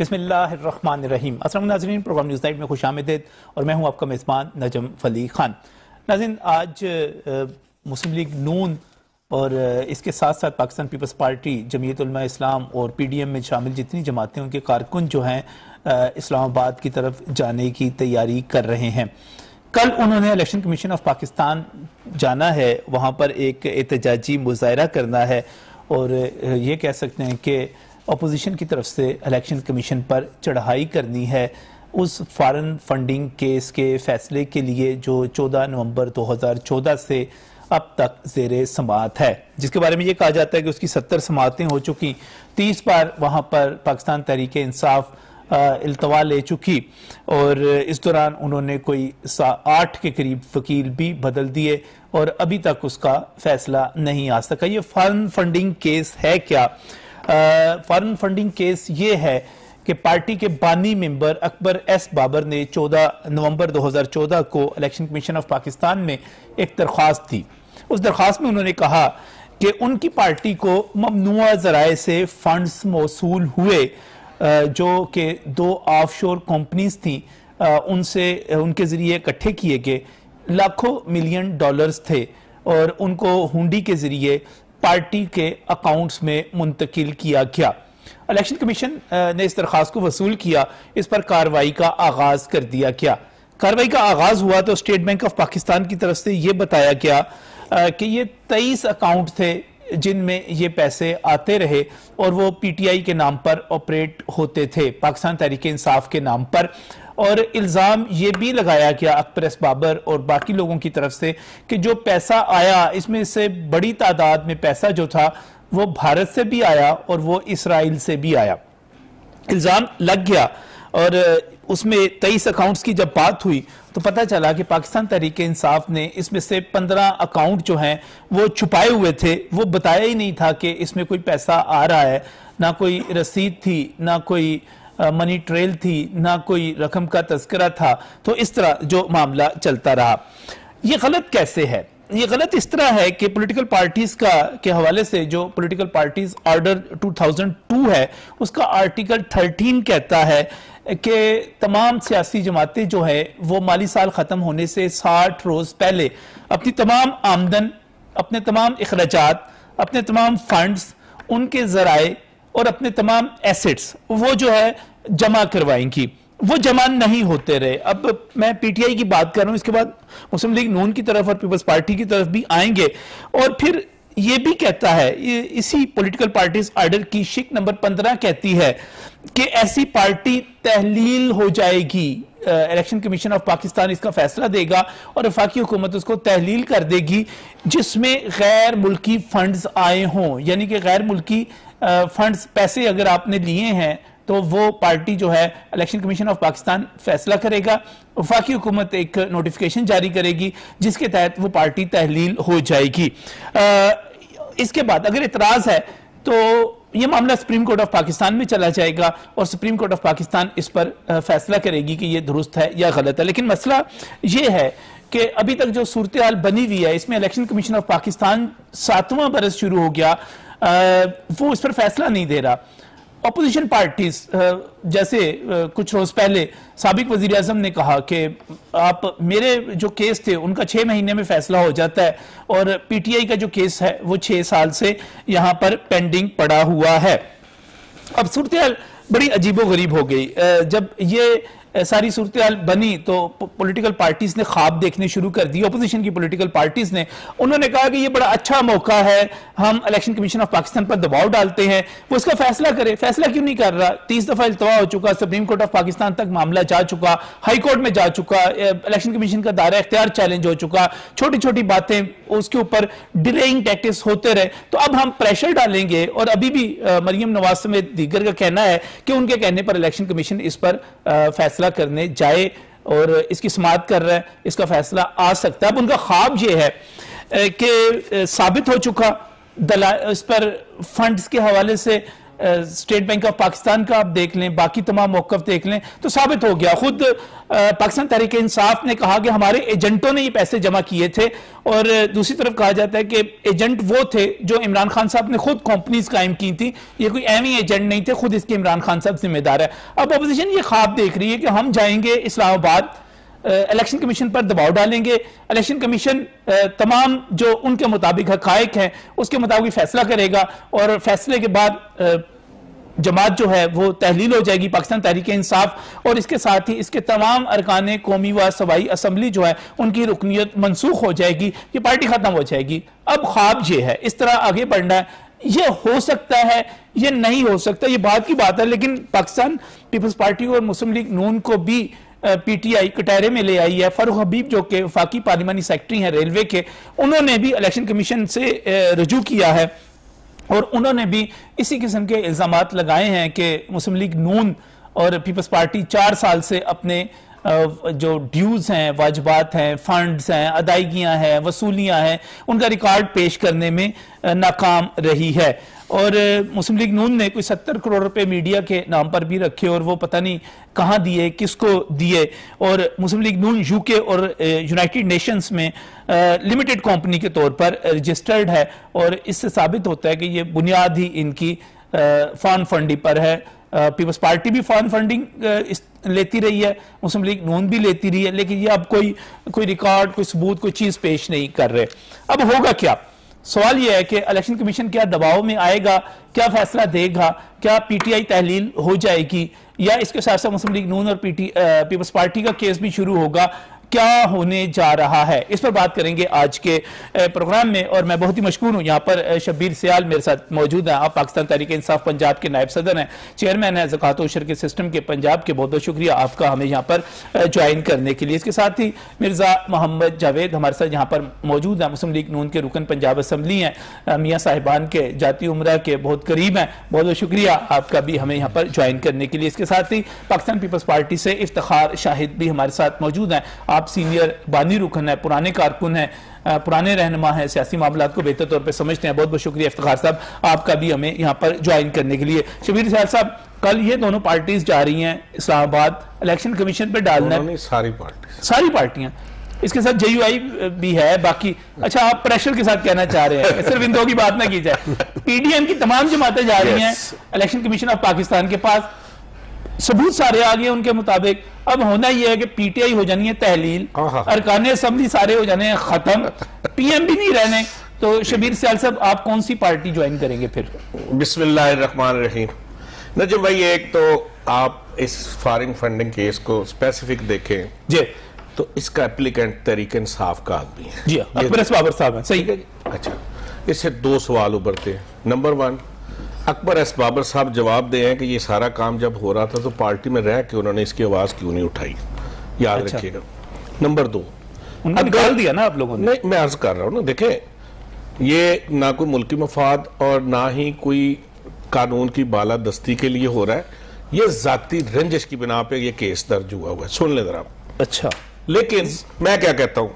बिस्मिल्लाहिर्रहमानिर्रहीम। अस्सलाम नाज़रीन, प्रोग्राम न्यूज़ नाइट में खुशामदीद और मैं हूं आपका मेज़बान नजम फली खान। नाज़रीन, आज मुस्लिम लीग नून और इसके साथ साथ पाकिस्तान पीपल्स पार्टी, जमीयत उलमा इस्लाम और PDM में शामिल जितनी जमातें, उनके कारकुन जो हैं इस्लामाबाद की तरफ जाने की तैयारी कर रहे हैं। कल उन्होंने इलेक्शन कमीशन ऑफ पाकिस्तान जाना है, वहाँ पर एक एहतजाजी मुजाहरा करना है और ये कह सकते हैं कि अपोजिशन की तरफ से इलेक्शन कमीशन पर चढ़ाई करनी है उस फॉरेन फंडिंग केस के फैसले के लिए जो 14 नवंबर 2014 से अब तक ज़ेरे समाअत है, जिसके बारे में ये कहा जाता है कि उसकी 70 समाअतें हो चुकी, 30 बार वहाँ पर पाकिस्तान तहरीक इंसाफ इल्तवा ले चुकी और इस दौरान उन्होंने कोई 8 के करीब वकील भी बदल दिए और अभी तक उसका फैसला नहीं आ सका। ये फॉरेन फंडिंग केस है क्या? फॉरेन फंडिंग केस ये है कि पार्टी के बानी मेंबर अकबर एस बाबर ने 14 नवंबर 2014 को इलेक्शन कमीशन ऑफ पाकिस्तान में एक दरख्वास्त दी। उस दरख्वास्त में उन्होंने कहा कि उनकी पार्टी को ममनुआ ज़राए से फंड्स मौसूल हुए जो कि 2 ऑफशोर कंपनीज थी, उनसे उनके जरिए इकट्ठे किए गए लाखों मिलियन डॉलर्स थे और उनको हुंडी के जरिए पार्टी के अकाउंट्स में मुंतकिल किया गया। इलेक्शन कमीशन ने इस दरख्वास्त को वसूल किया, इस पर कार्रवाई का आगाज कर दिया गया। कार्रवाई का आगाज हुआ तो स्टेट बैंक ऑफ पाकिस्तान की तरफ से यह बताया गया कि ये 23 अकाउंट थे जिनमें ये पैसे आते रहे और वो PTI के नाम पर ऑपरेट होते थे, पाकिस्तान तहरीक इंसाफ के नाम पर। और इल्ज़ाम ये भी लगाया गया अकबर एस बाबर और बाकी लोगों की तरफ से कि जो पैसा आया, इसमें से बड़ी तादाद में पैसा जो था वो भारत से भी आया और वो इसराइल से भी आया। इल्ज़ाम लग गया और उसमें 23 अकाउंट्स की जब बात हुई तो पता चला कि पाकिस्तान तहरीक इंसाफ ने इसमें से 15 अकाउंट जो हैं वो छुपाए हुए थे। वो बताया ही नहीं था कि इसमें कोई पैसा आ रहा है, ना कोई रसीद थी, ना कोई मनी ट्रेल थी, ना कोई रकम का तस्करा था। तो इस तरह जो मामला चलता रहा। ये गलत कैसे है? ये गलत इस तरह है कि पॉलिटिकल पार्टीज के हवाले से जो पॉलिटिकल पार्टीज ऑर्डर 2002 है, उसका आर्टिकल 13 कहता है कि तमाम सियासी जमातें जो है वो माली साल खत्म होने से 60 रोज पहले अपनी तमाम आमदन, अपने तमाम अखराजात, अपने तमाम फंड्स, उनके जराए और अपने तमाम एसेट्स वो जो है जमा करवाएंगी। वो जमा नहीं होते रहे। अब मैं PTI की बात कर रहा हूं, इसके बाद मुस्लिम लीग नून की तरफ और पीपल्स पार्टी की तरफ भी आएंगे। और फिर ये भी कहता है, इसी पॉलिटिकल पार्टीज ऑर्डर की शिक नंबर 15 कहती है कि ऐसी पार्टी तहलील हो जाएगी, इलेक्शन कमीशन ऑफ पाकिस्तान इसका फैसला देगा और वफाकी हुकूमत उसको तहलील कर देगी जिसमें गैर मुल्की फंड्स आए हों। यानी कि गैर मुल्की फंड्स, पैसे अगर आपने लिए हैं तो वो पार्टी जो है इलेक्शन कमीशन ऑफ पाकिस्तान फैसला करेगा, वफाकी हुकूमत एक नोटिफिकेशन जारी करेगी जिसके तहत वो पार्टी तहलील हो जाएगी। इसके बाद अगर इतराज है तो ये मामला सुप्रीम कोर्ट ऑफ पाकिस्तान में चला जाएगा और सुप्रीम कोर्ट ऑफ पाकिस्तान इस पर फैसला करेगी कि ये दुरुस्त है या गलत है। लेकिन मसला ये है कि अभी तक जो सूरत हाल बनी हुई है, इसमें इलेक्शन कमीशन ऑफ पाकिस्तान 7वां बरस शुरू हो गया, वो इस पर फैसला नहीं दे रहा। अपोजिशन पार्टीज जैसे कुछ रोज पहले साबिक वजीर आजम ने कहा कि आप, मेरे जो केस थे उनका 6 महीने में फैसला हो जाता है और PTI का जो केस है वो 6 साल से यहां पर पेंडिंग पड़ा हुआ है। अब सूरत हाल बड़ी अजीबोगरीब हो गई। जब ये सारी सूरत हाल बनी तो पॉलिटिकल पार्टीज ने ख्वाब देखने शुरू कर दिए। अपोजिशन की पॉलिटिकल पार्टीज ने, उन्होंने कहा कि ये बड़ा अच्छा मौका है, हम इलेक्शन कमीशन ऑफ पाकिस्तान पर दबाव डालते हैं, वो इसका फैसला करे। फैसला क्यों नहीं कर रहा? 30 दफा इल्तवा हो चुका, सुप्रीम कोर्ट ऑफ पाकिस्तान तक मामला जा चुका, हाई कोर्ट में जा चुका, इलेक्शन कमीशन का दायरा इख्तियार चैलेंज हो चुका, छोटी छोटी बातें उसके ऊपर डिलेइंग टैक्टिक्स होते रहे। तो अब हम प्रेशर डालेंगे और अभी भी मरियम नवाज समेत दीगर का कहना है कि उनके कहने पर इलेक्शन कमीशन इस पर फैसला करने जाए और इसकी समाअत कर रहा है, इसका फैसला आ सकता है। अब उनका ख्वाब ये है कि साबित हो चुका इस पर फंड्स के हवाले से स्टेट बैंक ऑफ पाकिस्तान का आप देख लें, बाकी तमाम मौक़िफ़ देख लें, तो साबित हो गया। खुद पाकिस्तान तहरीक इंसाफ ने कहा कि हमारे एजेंटों ने ये पैसे जमा किए थे, और दूसरी तरफ कहा जाता है कि एजेंट वो थे जो इमरान खान साहब ने खुद कंपनीज कायम की थी, ये कोई एवं एजेंट नहीं थे, खुद इसके इमरान खान साहब जिम्मेदार है। अब अपोजिशन ये ख्वाब देख रही है कि हम जाएंगे इस्लामाबाद, इलेक्शन कमीशन पर दबाव डालेंगे, इलेक्शन कमीशन तमाम जो उनके मुताबिक हकायक हैं उसके मुताबिक फैसला करेगा, और फैसले के बाद जमात जो है वो तहलील हो जाएगी पाकिस्तान तहरीक इंसाफ, और इसके साथ ही इसके तमाम अरकान कौमी व सूबाई असम्बली जो है उनकी रुकनीत मनसूख हो जाएगी, ये पार्टी खत्म हो जाएगी। अब ख्वाब ये है, इस तरह आगे बढ़ना है। ये हो सकता है, ये नहीं हो सकता, ये बात की बात है, लेकिन पाकिस्तान पीपल्स पार्टी और मुस्लिम लीग नून को भी पीटीआई कटहरे में ले आई है। फारूक हबीब जो कि वफाकी पार्लिमानी सेक्रेटरी हैं रेलवे के, उन्होंने भी इलेक्शन कमीशन से रजू किया है, और उन्होंने भी इसी किस्म के इल्जामात लगाए हैं कि मुस्लिम लीग नून और पीपल्स पार्टी 4 साल से अपने जो ड्यूज हैं, वाजबात हैं, फंड्स हैं, अदायगियां हैं, वसूलियां हैं, उनका रिकॉर्ड पेश करने में नाकाम रही है। और मुस्लिम लीग नून ने कोई 70 करोड़ रुपए मीडिया के नाम पर भी रखे, और वो पता नहीं कहाँ दिए, किसको दिए। और मुस्लिम लीग नून यूके और यूनाइटेड नेशंस में लिमिटेड कंपनी के तौर पर रजिस्टर्ड है, और इससे साबित होता है कि ये बुनियाद ही इनकी फॉरेन फंडिंग पर है। पीपल्स पार्टी भी फॉरेन फंडिंग लेती रही है, मुस्लिम लीग नून भी लेती रही है, लेकिन ये अब कोई रिकॉर्ड, कोई सबूत, कोई चीज पेश नहीं कर रहे। अब होगा क्या? सवाल यह है कि इलेक्शन कमीशन क्या दबाव में आएगा, क्या फैसला देगा, क्या पीटीआई तहलील हो जाएगी, या इसके साथ साथ मुस्लिम लीग नून और पीपल्स पार्टी का केस भी शुरू होगा? क्या होने जा रहा है, इस पर बात करेंगे आज के प्रोग्राम में। और मैं बहुत ही मशकूर हूं, यहाँ पर शब्बीर सियाल मेरे साथ मौजूद हैं। आप पाकिस्तान तहरीक इंसाफ पंजाब के नायब सदर हैं, चेयरमैन हैं ज़कात उशर के सिस्टम के पंजाब के। बहुत बहुत शुक्रिया आपका हमें यहाँ पर ज्वाइन करने के लिए। इसके साथ ही मिर्जा मोहम्मद जावेद हमारे साथ यहाँ पर मौजूद हैं, मुस्लिम लीग नून के रुकन पंजाब असम्बली हैं, मियाँ साहिबान के जाती उम्रा के बहुत करीब हैं। बहुत बहुत शुक्रिया आपका भी हमें यहाँ पर ज्वाइन करने के लिए। इसके साथ ही पाकिस्तान पीपल्स पार्टी से इफ्तिखार शाहिद भी हमारे साथ मौजूद हैं। आप सीनियर बानी रुकन है, पुराने कारकुन है, पुराने रहनुमा है, सियासी मामलात को बेहतर तौर पे समझते हैं। बहुत बहुत शुक्रिया इफ्तिखार साहब आपका भी हमें यहाँ पर ज्वाइन करने के लिए। शबीर सियाल साहब, कल ये दोनों पार्टीज जा रही हैं इस्लामाबाद, इलेक्शन कमीशन पे डालना है, सारी पार्टियां, इसके साथ जेयूआई भी है बाकी। अच्छा, आप प्रेशर के साथ कहना चाह रहे हैं, सिर्फ इन दो की बात ना की जाए, पीडीएम की तमाम जमातें जा रही हैं इलेक्शन कमीशन ऑफ पाकिस्तान के पास, सबूत सारे आ गए उनके मुताबिक। अब होना यह है कि पीटीआई हो जानी है तहलील, अरकान असेंबली सारे हो जाने हैं खत्म, पीएम भी नहीं रहने। तो शबीर सियाल साहब, आप कौन सी पार्टी ज्वाइन करेंगे फिर? बिस्मिल्लाहिर्रहमानिर्रहीम। नजम भाई, एक तो आप इस फॉरेन फंडिंग केस को स्पेसिफिक देखें जी, तो इसका एप्लीकेंट तहरीक इंसाफ का आदमी है जी, अकबर बाबर साहब है, सही है। अच्छा, इससे 2 सवाल उभरते हैं। नंबर 1, अकबर एस बाबर साहब जवाब दे हैं कि ये सारा काम जब हो रहा था तो पार्टी में रह के उन्होंने इसकी आवाज क्यों नहीं उठाई, याद रखिएगा। नंबर 2, निकाल दिया ना आप लोगों ने। नहीं, मैं अर्ज कर रहा हूं ना, देखें, ये ना कोई मुल्की मफाद और ना ही कोई कानून की बालादस्ती के लिए हो रहा है, ये जाती रंजिश की बिना पे ये केस दर्ज हुआ है। सुन ले जरा। अच्छा, लेकिन मैं क्या कहता हूं,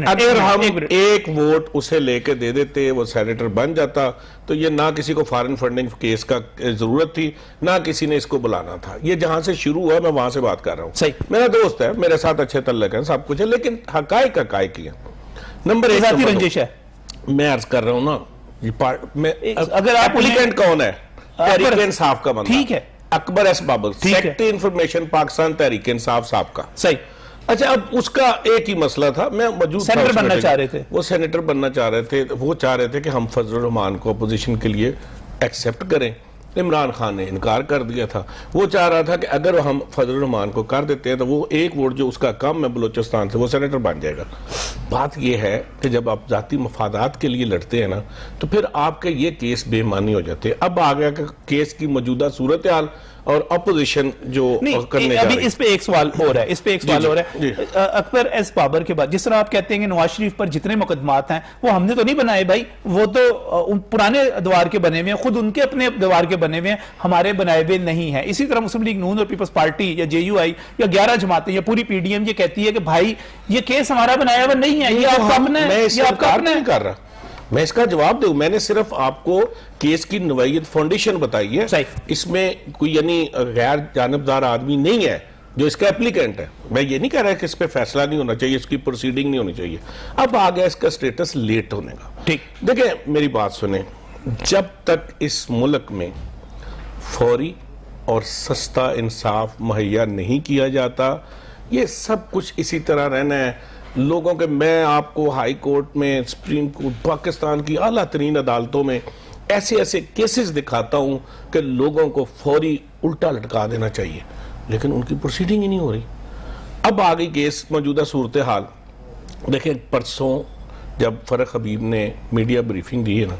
अगर हम एक वोट उसे लेके दे देते, वो सेनेटर बन जाता, तो ये ना किसी को फॉरेन फंडिंग केस का जरूरत थी, ना किसी ने इसको बुलाना था। ये जहां से शुरू हुआ, मैं वहां से बात कर रहा हूं। मेरा दोस्त है, मेरे साथ अच्छे तल्लक है, सब कुछ है, लेकिन हकायक ही है। नंबर 1 रंजिश है। मैं अर्ज कर रहा हूं ना, अगर आप एप्लीकेंट कौन है, तहरीक इंसाफ का बंदा, ठीक है, Akbar S Babar, secretary information Pakistan Tehreek Insaf साहब का, सही। अच्छा, अब उसका एक ही मसला था, मैं मौजूद सेनेटर बनना चाह रहे थे, वो सेनेटर बनना चाह रहे थे, वो चाह रहे थे कि हम फजलुर रहमान को अपोजिशन के लिए एक्सेप्ट करें। इमरान खान ने इनकार कर दिया था। वो चाह रहा था कि अगर हम फजलुर रहमान को कर देते हैं तो वो एक वोट जो उसका कम है बलूचिस्तान से, वो सेनेटर बन जाएगा। बात यह है कि जब आप जाती मफादात के लिए लड़ते हैं ना, तो फिर आपके ये केस बेईमानी हो जाते हैं। अब आ गया कि केस की मौजूदा सूरत हाल और अपोजिशन जो करने अभी इस पे एक सवाल हो रहा है, इस पे एक सवाल हो रहा है। अकबर एस बाबर के बाद जिस तरह आप कहते हैं कि नवाज शरीफ पर जितने मुकदमात हैं वो हमने तो नहीं बनाए भाई, वो तो पुराने दवार के बने हुए हैं, खुद उनके अपने दवार के बने हुए हैं, हमारे बनाए हुए नहीं है। इसी तरह मुस्लिम लीग नून और पीपल्स पार्टी या जेयूआई या 11 जमातें या पूरी पीडीएम ये कहती है कि भाई ये केस हमारा बनाया हुआ नहीं है, ये आपका अपना है, ये आपका अपना है। कर रहा मैं इसका जवाब दूं, मैंने सिर्फ आपको केस की नवैयत फाउंडेशन बताई है, इसमें कोई यानी गैर जानबदार आदमी नहीं है जो इसका एप्लीकेंट है। मैं ये नहीं कह रहा कि इस पे फैसला नहीं होना चाहिए, इसकी प्रोसीडिंग नहीं होनी चाहिए। अब आ गया इसका स्टेटस लेट होने का। ठीक, देखिए मेरी बात सुने, जब तक इस मुल्क में फौरी और सस्ता इंसाफ मुहैया नहीं किया जाता, ये सब कुछ इसी तरह रहना है। लोगों के, मैं आपको हाई कोर्ट में, सुप्रीम कोर्ट, पाकिस्तान की आला तरीन अदालतों में ऐसे ऐसे केसेस दिखाता हूं कि लोगों को फौरी उल्टा लटका देना चाहिए, लेकिन उनकी प्रोसीडिंग ही नहीं हो रही। अब आ गई केस मौजूदा सूरत हाल। देखिए परसों जब फरक हबीब ने मीडिया ब्रीफिंग दी है ना,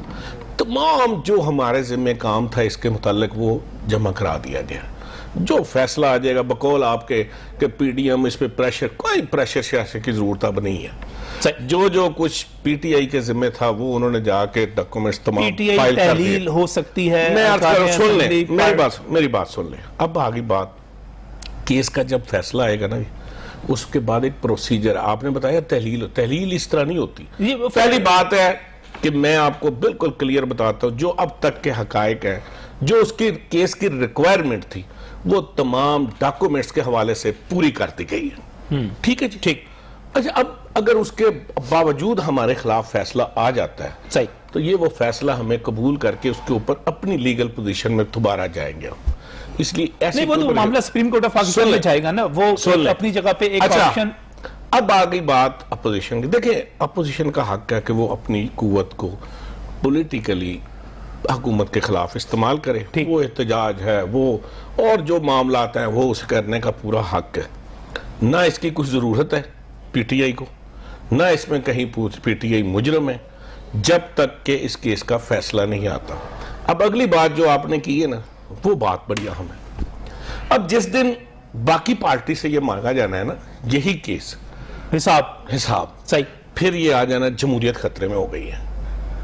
तमाम जो हमारे जिम्मे काम था इसके मुताल्लिक वो जमा करा दिया गया। जो फैसला आ जाएगा बकौल आपके कि पीडीएम इस पे प्रेशर, कोई प्रेशर सियासत की जरूरत अब नहीं है। जो कुछ पीटीआई के जिम्मे था वो उन्होंने जाके डॉक्यूमेंट्स तमाम फाइल कर दिए। हो सकती है, मैं सुन ले मेरी बात सुन ले। अब आगे बात, केस का जब फैसला आएगा ना, उसके बाद एक प्रोसीजर आपने बताया, तहलील इस तरह नहीं होती। पहली बात है कि मैं आपको बिल्कुल क्लियर बताता हूं, जो अब तक के हकायक हैं, जो उसकी केस की रिक्वायरमेंट थी, वो तमाम डॉक्यूमेंट्स के हवाले से पूरी कर दी गई है। ठीक है जी, ठीक। अच्छा, अब अगर उसके बावजूद हमारे खिलाफ फैसला आ जाता है, सही, तो ये वो फैसला हमें कबूल करके उसके ऊपर अपनी लीगल पोजीशन में दोबारा जाएंगे। इसलिए ऐसे वो तो मामला सुप्रीम कोर्ट ऑफ पाकिस्तान में जाएगा ना, वो अपनी जगह पे एक ऑप्शन। अब आ गई बात अपोजिशन की। देखिए अपोजिशन का हक है कि वो अपनी कुव्वत को पॉलिटिकली हुकूमत के खिलाफ इस्तेमाल करे, वो एहतजाज है, वो और जो मामला हैं वो उसे करने का पूरा हक है। ना इसकी कुछ जरूरत है पीटीआई को, ना इसमें कहीं पीटीआई मुजरम है, जब तक कि इस केस का फैसला नहीं आता। अब अगली बात जो आपने की है ना, वो बात बड़ी अहम है। अब जिस दिन बाकी पार्टी से ये मांगा जाना है ना, यही केस हिसाब सही, फिर ये आ जाना जमहूरियत खतरे में हो गई है।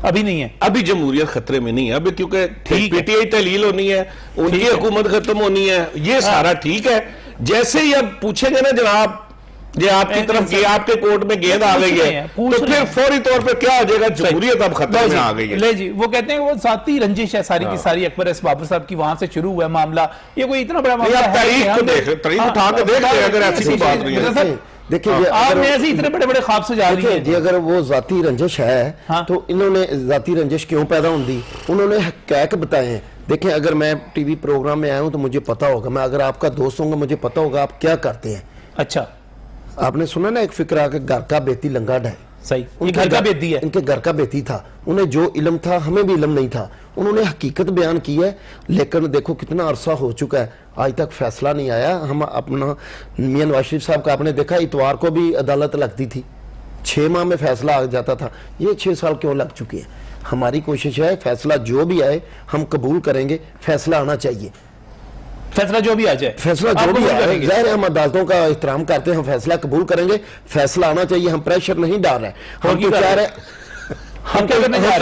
अभी नहीं है, अभी जमहूरियत खतरे में नहीं है, अभी क्योंकि पीटीआई तहलील होनी है, उनकी हुकूमत खत्म होनी है, ये सारा ठीक है। जैसे ही अब पूछेंगे ना जनाब, ये आपकी तरफ की आपके कोर्ट में गेंद आ गई है, तो फिर फौरी तौर पे क्या हो जाएगा, जमहूरियत अब खतरे में आ गई है। ले जी, वो कहते हैं वो जाती रंजिश है सारी की सारी, अकबर एस बाबर साहब की, वहां से शुरू हुआ मामला। ये कोई इतना बड़ा मामला है, तारीख उठा के देख ले, अगर ऐसी कोई बात नहीं है। देखिए इतने बड़े बड़े ख्वाब से जा रही है जी, अगर वो जाती रंजिश है तो इन्होंने जाती रंजिश क्यों पैदा होती, उन्होंने हक़ाइक़ बताए हैं। देखें, अगर मैं टीवी प्रोग्राम में आया हूं तो मुझे पता होगा, मैं अगर आपका दोस्त होऊंगा मुझे पता होगा आप क्या करते हैं। अच्छा, आपने सुना ना एक फिक्रा के घर का बेती लंगा ढाई, सही, उनके घर का बेती है, इनके घर का बेती था, उन्हें जो इल्म था हमें भी इल्म नहीं था, उन्होंने हकीकत बयान की है। लेकिन देखो कितना अरसा हो चुका है, आज तक फैसला नहीं आया। हम अपना मियां नवाज शरीफ साहब का आपने देखा, इतवार को भी अदालत लगती थी, 6 माह में फैसला आ जाता था, ये 6 साल क्यों लग चुके हैं। हमारी कोशिश है फैसला जो भी आए हम कबूल करेंगे, फैसला आना चाहिए, फैसला जो भी आ जाए, फैसला जो भी आए, जाहिर है हम अदालतों का एहतराम करते हैं, हम फैसला कबूल करेंगे, फैसला आना चाहिए। हम प्रेशर नहीं डाल रहे, हम तो चाह रहे, हम तो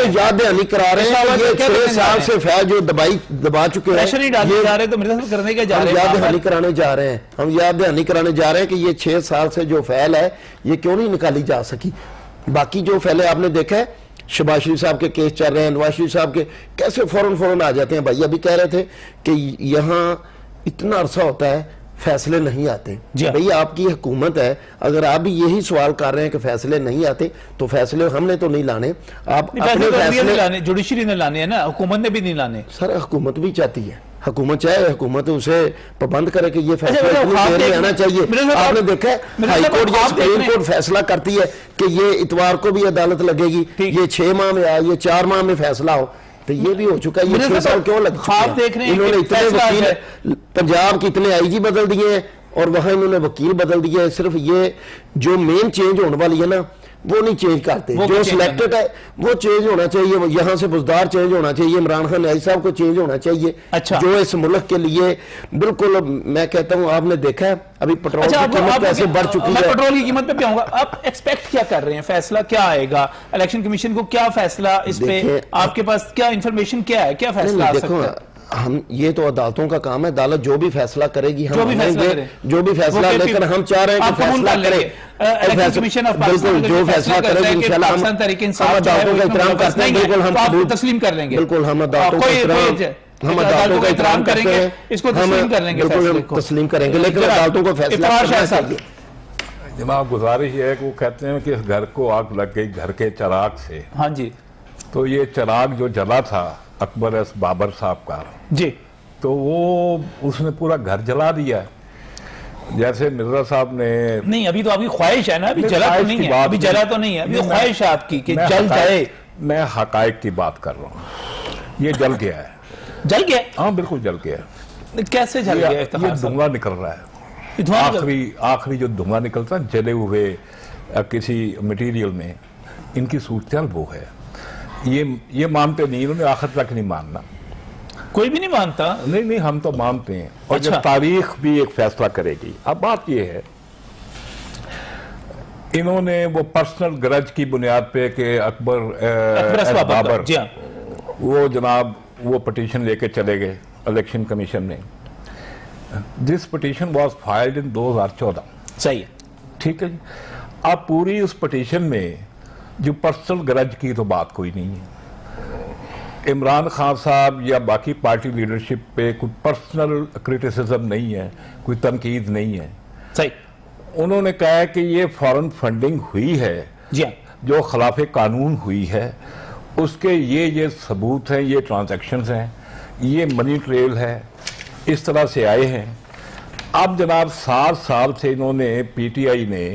याद दहानी करा रहे हैं, ये 6 साल से फैल जो दबा चुके हैं, प्रेशर नहीं डालने जा रहे, तो मेरे साथ करने के जा रहे हैं, याद दहानी कराने जा रहे हैं, हम याद दहानी कराने जा रहे हैं कि ये 6 साल से जो फैल है ये क्यों नहीं निकाली जा सकी। बाकी जो फैले आपने देखा है, शहबाज शरीफ साहब के केस चल रहे हैं, नवाज शरीफ साहब के कैसे फौरन आ जाते हैं। भाई अभी कह रहे थे कि यहाँ इतना अरसा होता है फैसले नहीं आते। भाई आपकी हुकूमत है, अगर आप भी यही सवाल कर रहे हैं कि फैसले नहीं आते, तो फैसले हमने तो नहीं लाने, आप अपने फैसले लाने, जुडिशरी ने लाने हैं ना, हुकूमत ने भी नहीं लाने। सर हुकूमत भी चाहती है, हुकूमत चाहे हुकूमत उसे पाबंद करे कि ये फैसला इतनी देर में आना चाहिए। आपने देखा है हाई कोर्ट या सुप्रीम कोर्ट फैसला करती है कि ये इतवार को भी अदालत लगेगी, ये 6 माह में आए, ये 4 माह में फैसला हो, तो ये भी हो चुका है। ये 6 साल क्यों लग चुके हैं? इन्होंने इतने वकील पंजाब के इतने आईजी बदल दिए हैं और वहां इन्होंने वकील बदल दिए हैं। सिर्फ ये जो मेन चेंज होने वाली है ना, वो नहीं चेंज करते, जो सिलेक्टेड है वो चेंज होना चाहिए, यहाँ से बुजदार चेंज होना चाहिए, इमरान खान न्याजी साहब को चेंज होना चाहिए। अच्छा, जो इस मुल्क के लिए बिल्कुल, मैं कहता हूँ आपने देखा है अभी पेट्रोल की कीमत कैसे बढ़ चुकी है। पेट्रोल की कीमत पे भी आऊंगा, आप एक्सपेक्ट क्या कर रहे हैं, फैसला क्या आएगा, इलेक्शन कमीशन को क्या फैसला, इस पे आपके पास क्या इंफॉर्मेशन क्या है, क्या फैसला आ सकता है? हम ये तो अदालतों का काम है, अदालत जो भी फैसला करेगी हम मानेंगे, जो भी फैसला लेकर हम चाह रहे हैं कि फैसला करें, बिल्कुल जो फैसला करेगी इंशाल्लाह हम अदालतों का एहतराम करते हैं, बिल्कुल हम तस्लीम कर लेंगे, बिल्कुल हम अदालतों का एहतराम करेंगे, इसको तस्लीम कर लेंगे, बिल्कुल तस्लीम करेंगे, लेकिन अदालतों को फैसला करना चाहिए। जनाब गुजारिश ये है कि वो कहते हैं कि इस घर को आग लग गई घर के चिराग से। हाँ जी। तो ये चिराग जो जला था अकबर एस बाबर साहब का जी, तो वो उसने पूरा घर जला दिया। जैसे मिर्जा साहब ने नहीं, अभी तो आपकी ख्वाहिश है ना, अभी जला तो नहीं है, अभी जला तो नहीं है, अभी ख्वाहिश है आपकी कि जल जाए। मैं हकायक की बात कर रहा हूँ, ये जल गया है। जल गया? हाँ बिल्कुल जल गया। कैसे जल गया? ये धुआं निकल रहा है, आखिरी जो धुआं निकलता है जले हुए किसी मटेरियल में, इनकी सूरत वो है। ये मानते नहीं, इन्होंने आखिर तक नहीं मानना, कोई भी नहीं मानता। नहीं हम तो मानते हैं, और अच्छा। जब तारीख भी एक फैसला करेगी। अब बात ये है, इन्होंने वो पर्सनल गरज की बुनियाद पे कि अकबर बाबर वो जनाब वो पिटीशन लेके चले गए इलेक्शन कमीशन में। This petition was filed in 2014। सही है, ठीक है जी। अब पूरी उस पिटीशन में जो पर्सनल गरज की तो बात कोई नहीं है। इमरान खान साहब या बाकी पार्टी लीडरशिप पे कोई पर्सनल क्रिटिसिज्म नहीं है, कोई तनकीद नहीं है। सही। उन्होंने कहा है कि ये फॉरेन फंडिंग हुई है जी, जो खिलाफ कानून हुई है, उसके ये सबूत हैं, ये ट्रांजैक्शंस हैं, ये मनी ट्रेल है, इस तरह से आए हैं। अब जनाब 7 साल से इन्होंने पीटीआई ने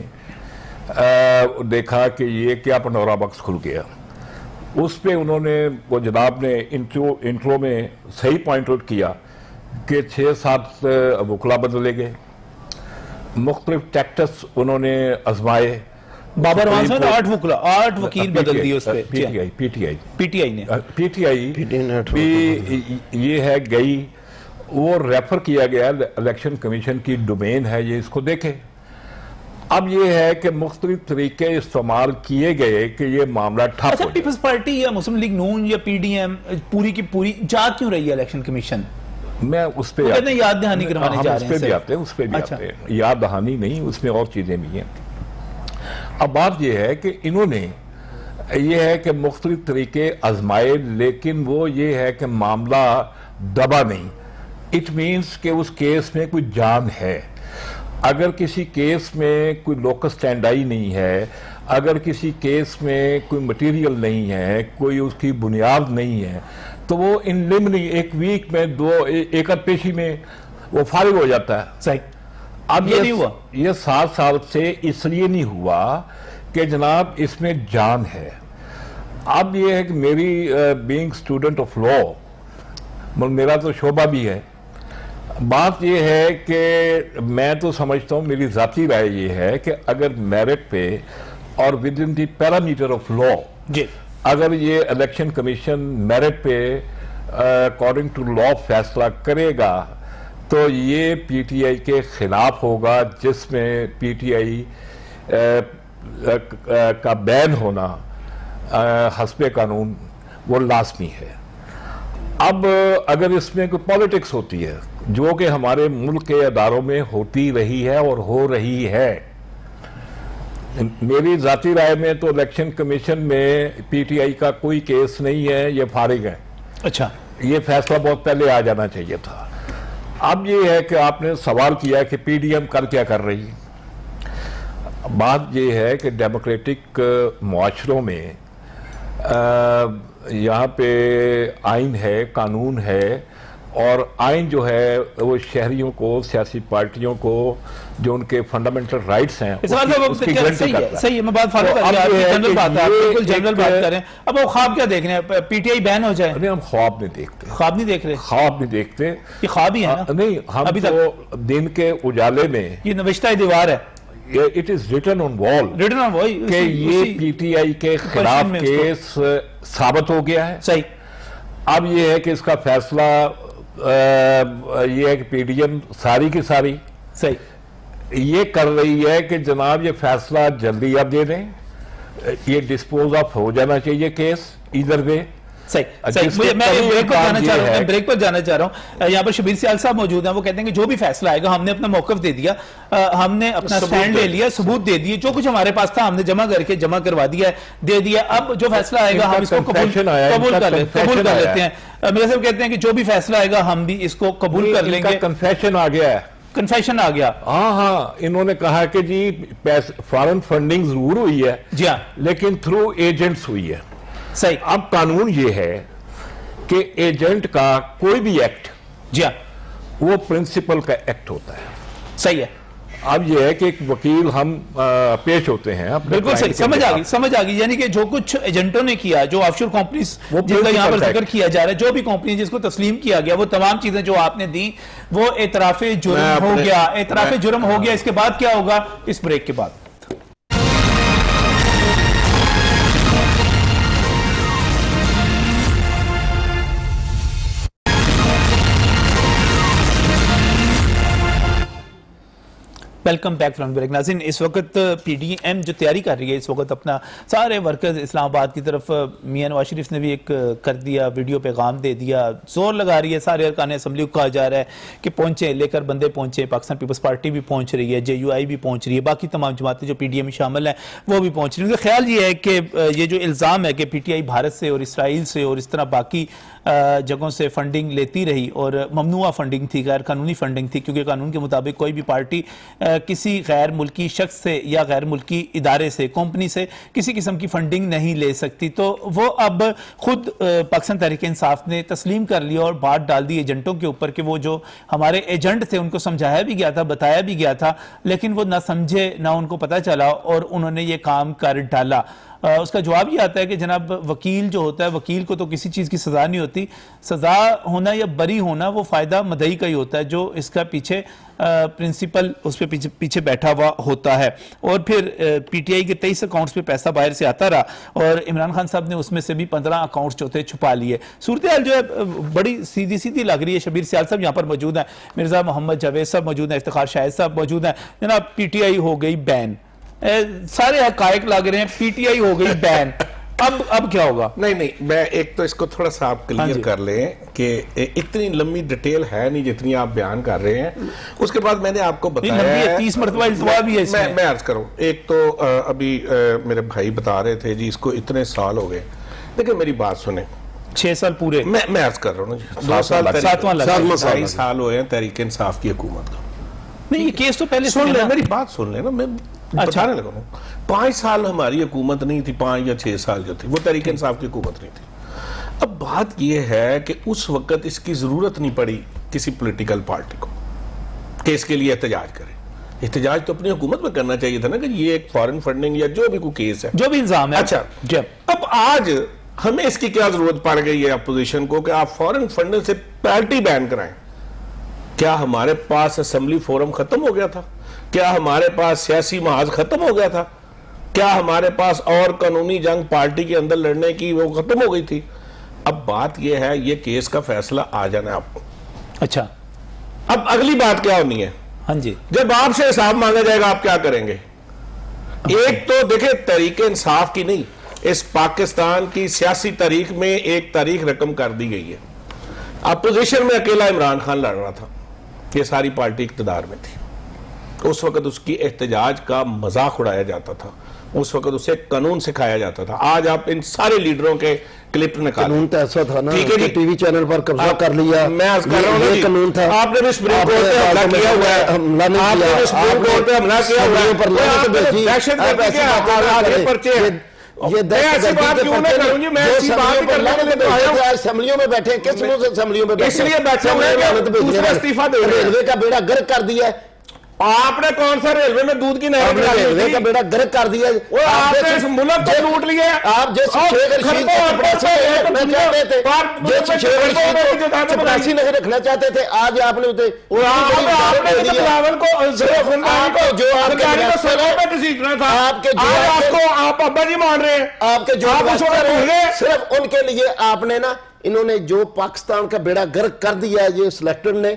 देखा कि ये क्या पंडोरा बॉक्स खुल गया। उस पे उन्होंने वो जनाब ने इंट्रो में सही पॉइंट आउट किया कि 6-7 वकला बदले गए, मुख्तलिफ टैक्टिक्स उन्होंने आजमाए। बाबर आवाज में 8 वकला 8 वकील बदल दिए उस पे। पीटीआई ये है गई, वो रेफर किया गया इलेक्शन कमीशन की डोमेन है, ये इसको देखे। अब ये है कि मुख्तलिफ तरीके इस्तेमाल किए गए कि ये मामला ठप हो जाए। पीपल्स पार्टी या मुस्लिम लीग नून या पीडीएम पूरी की पूरी जा क्यों रही है इलेक्शन कमीशन? मैं उस पे याद दहानी करवाने जा रहे हैं, उस पे भी आते हैं, उस पे भी आते हैं। याद दहानी नहीं, उसमें और चीजें भी हैं। अब बात यह है कि इन्होंने ये है कि मुख्तलिफ तरीके आजमाए, लेकिन वो ये है कि मामला दबा नहीं। इट मीन्स कि उस केस में कोई जान है। अगर किसी केस में कोई लोकस स्टैंडाई नहीं है, अगर किसी केस में कोई मटेरियल नहीं है, कोई उसकी बुनियाद नहीं है, तो वो इन लिमनी एक वीक में 2 एकड़ पेशी में वो फारिग हो जाता है। सही। अब ये नहीं हुआ, ये 7 साल से इसलिए नहीं हुआ कि जनाब इसमें जान है। अब ये है कि मेरी बीइंग स्टूडेंट ऑफ लॉ, मेरा तो शोबा भी है, बात यह है कि मैं तो समझता हूं, मेरी जाती राय ये है कि अगर मेरिट पे और with in the parameter of law अगर ये इलेक्शन कमीशन मेरिट पे अकॉर्डिंग टू लॉ फैसला करेगा तो ये पीटीआई के खिलाफ होगा, जिसमें पीटीआई का बैन होना हस्बे कानून वो लाजमी है। अब अगर इसमें कोई पॉलिटिक्स होती है, जो कि हमारे मुल्क के अदारों में होती रही है और हो रही है, मेरी जाती राय में तो इलेक्शन कमीशन में पीटीआई का कोई केस नहीं है, ये फारिग है। अच्छा, ये फैसला बहुत पहले आ जाना चाहिए था। अब ये है कि आपने सवाल किया कि पीडीएम कल क्या कर रही है। बात ये है कि डेमोक्रेटिक मुआशरों में यहाँ पे आइन है, कानून है, और आइन जो है वो शहरियों को, सियासी पार्टियों को जो उनके फंडामेंटल राइट्स हैं उसकी गारंटी करता है। सही है, मैं बात फॉलो कर रहा हूं, जनरल बात है, बिल्कुल जनरल बात कर रहे हैं। अब वो ख्वाब क्या देख रहे हैं, पीटीआई बैन हो जाए? नहीं, हम ख्वाब नहीं देखते। ख्वाब नहीं देख रहे? ख्वाब नहीं देखते, ये ख्वाब ही है ना? नहीं, हम अभी तो दिन के उजाले में, ये नविश्ता दीवार है, it is written on wall, written on wall कि ये पीटीआई के खिलाफ केस साबित हो गया है। सही। अब ये है कि इसका फैसला ये है कि पीडीएम सारी की सारी सही ये कर रही है कि जनाब ये फैसला जल्दी आप दे दें, ये डिस्पोज ऑफ हो जाना चाहिए केस इधर वे। सही। मैं ब्रेक पर जाना चाह रहा हूँ, ब्रेक पर जाना चाह रहा हूँ। यहाँ पर शबीर सियाल साहब मौजूद हैं, वो कहते हैं कि जो भी फैसला आएगा, हमने अपना मौकफ दे दिया, हमने अपना स्टैंड ले लिया, सबूत दे दिए, जो कुछ हमारे पास था हमने जमा करवा दिया, दे दिया, अब जो फैसला आएगा हम इसको कबूल कर लेते हैं। मेरे साहब कहते हैं कि जो भी फैसला आएगा हम भी इसको कबूल कर लेंगे। कन्फेशन आ गया है, कन्फेशन आ गया। हाँ, इन्होंने कहा कि जी फॉरेन फंडिंग जरूर हुई है जी हाँ, लेकिन थ्रू एजेंट्स हुई है। सही। अब कानून ये है कि एजेंट का कोई भी एक्ट जी हाँ वो प्रिंसिपल का एक्ट होता है। सही है। अब ये है कि एक वकील हम पेश होते हैं, बिल्कुल सही, समझ आ गई। यानी कि जो कुछ एजेंटों ने किया, जो ऑफशोर कंपनीज जिनका यहाँ पर जिक्र किया जा रहा है, जो भी कंपनी जिसको तस्लीम किया गया, वो तमाम चीजें जो आपने दी, वो एतराफे जुर्म हो गया। एतराफे जुर्म हो गया, इसके बाद क्या होगा? इस ब्रेक के बाद। Welcome back from break. नाज़रीन, इस वक्त पीडीएम जो तैयारी कर रही है, इस वक्त अपना सारे वर्कर्स इस्लामाबाद की तरफ, मियां नवाज शरीफ ने भी एक कर दिया, वीडियो पैगाम दे दिया, जोर लगा रही है, सारे अरकान असम्बली को कहा जा रहा है कि पहुंचे, लेकर बंदे पहुंचे। पाकिस्तान पीपल्स पार्टी भी पहुंच रही है, JUI भी पहुंच रही है, बाकी तमाम जमातें जो PDM में शामिल हैं वो भी पहुंच रही है। उनका ख्याल ये है कि ये जो इल्ज़ाम है कि PTI भारत से और इसराइल से और इस तरह बाकी जगहों से फंडिंग लेती रही और ममनुआ फंडिंग थी, गैर कानूनी फंडिंग थी, क्योंकि कानून के मुताबिक कोई भी पार्टी किसी गैर मुल्की शख्स से या गैर मुल्की इदारे से, कंपनी से किसी किस्म की फंडिंग नहीं ले सकती। तो वो अब खुद पाकिस्तान तहरीक इंसाफ ने तस्लीम कर लिया और बात डाल दी एजेंटों के ऊपर कि वो जो हमारे एजेंट थे उनको समझाया भी गया था, बताया भी गया था, लेकिन वो ना समझे, ना उनको पता चला और उन्होंने ये काम कर डाला। उसका जवाब ये आता है कि जनाब, वकील जो होता है, वकील को तो किसी चीज़ की सज़ा नहीं होती, सज़ा होना या बरी होना वो फ़ायदा मदई का ही होता है, जो इसका पीछे प्रिंसिपल उस पर पीछे बैठा हुआ होता है। और फिर PTI के 23 अकाउंट्स पे पैसा बाहर से आता रहा और इमरान खान साहब ने उसमें से भी 15 अकाउंट्स जो थे छुपा लिए। सूरत हाल जो है बड़ी सीधी सीधी लग रही है। शबीर सियाल साहब यहाँ पर मौजूद हैं, मिर्ज़ा मोहम्मद जावेद साहब मौजूद हैं, इफ्तिखार शाहिद साहब मौजूद हैं। जनाब, PTI हो गई बैन, सारे हकायक लग रहे हैं, PTI हो गई बैन, अब क्या होगा? नहीं, मैं एक तो इसको थोड़ा सा आप क्लियर कर लें कि इतनी लंबी डिटेल है नहीं जितनी आप बयान कर रहे हैं। उसके बाद मैंने आपको बताया 30 मरतबा इल्तवा भी है इसमें। मैं अर्ज करूं, एक तो अभी मेरे भाई बता रहे थे जी इसको इतने साल हो गए, लेकिन मेरी बात सुने, 6 साल पूरे। मैं अर्ज कर रहा हूँ जी, 2 साल हुए हैं तहरीक इंसाफ की हुकूमत को। नहीं, ये केस तो पहले सुन ले, मेरी बात सुन लेना, मैं बताने लगा हूं। 5 साल हमारी हुकूमत नहीं थी, 5 या 6 साल जो थी वो तहरीक इंसाफ की हुकूमत नहीं थी। अब बात यह है कि उस वक्त इसकी जरूरत नहीं पड़ी किसी पॉलिटिकल पार्टी को कि इसके लिए एहतजाज करे। एहतजाज तो अपनी हुकूमत में करना चाहिए था ना, कि ये एक फॉरेन फंडिंग या जो भी कोई केस है, जो भी इल्जाम है। अच्छा, अब आज हमें इसकी क्या जरूरत पड़ गई है अपोजिशन को कि आप फॉरेन फंडिंग से पार्टी बैन कराएं? क्या हमारे पास असेंबली फोरम खत्म हो गया था? क्या हमारे पास सियासी महाज खत्म हो गया था? क्या हमारे पास और कानूनी जंग पार्टी के अंदर लड़ने की वो खत्म हो गई थी? अब बात यह है, ये केस का फैसला आ जाना है आपको। अच्छा, अब अगली बात क्या होनी है? हाँ जी, जब आपसे हिसाब मांगा जाएगा आप क्या करेंगे? एक तो देखे, तहरीक इंसाफ की नहीं, इस पाकिस्तान की सियासी तारीख में एक तारीख रकम कर दी गई है। अपोजिशन में अकेला इमरान खान लड़ रहा था, ये सारी पार्टी इक़्तिदार में थी। उस वक्त उसकी एहतजाज का मजाक उड़ाया जाता था, उस वक्त उसे कानून सिखाया जाता था। आज आप इन सारे लीडरों के क्लिप निकालें। कानून तो ऐसा था ना कि टीवी चैनल पर कब्जा कर लिया, मैं आज कर रहा हूं, ये कानून था। आपने भी सुप्रीम कोर्ट पे हमला किया हुआ है, आपने भी सुप्रीम कोर्ट पे हमला किया हुआ है, पर दहशतगर्दी के आगे पर्चे हैं। ये ऐसी बात क्यों नहीं करूंगी? मैं ऐसी बात करने के लिए तो आया हूं। असेंबलियों में बैठे, किस मुंह से असेंबलियों में बैठे? इसलिए बैठे हुए हैं, इस्तीफा दे रहे हैं। रेलवे का बेड़ा गर्क कर दिया है। आपने कौन सा रेलवे में दूध की नहर रेलवे का बेड़ा गर्क कर दिया। आपने इस मुल्क को लूट लिया। आप जैसे चपरासी नहीं रखना चाहते थे, आज आपने जो आपके आप अब्बा जी मान रहे हैं, आपके जो सिर्फ उनके लिए आपने ना इन्होंने जो पाकिस्तान का बेड़ा गर्क कर दिया है ये सिलेक्टर ने,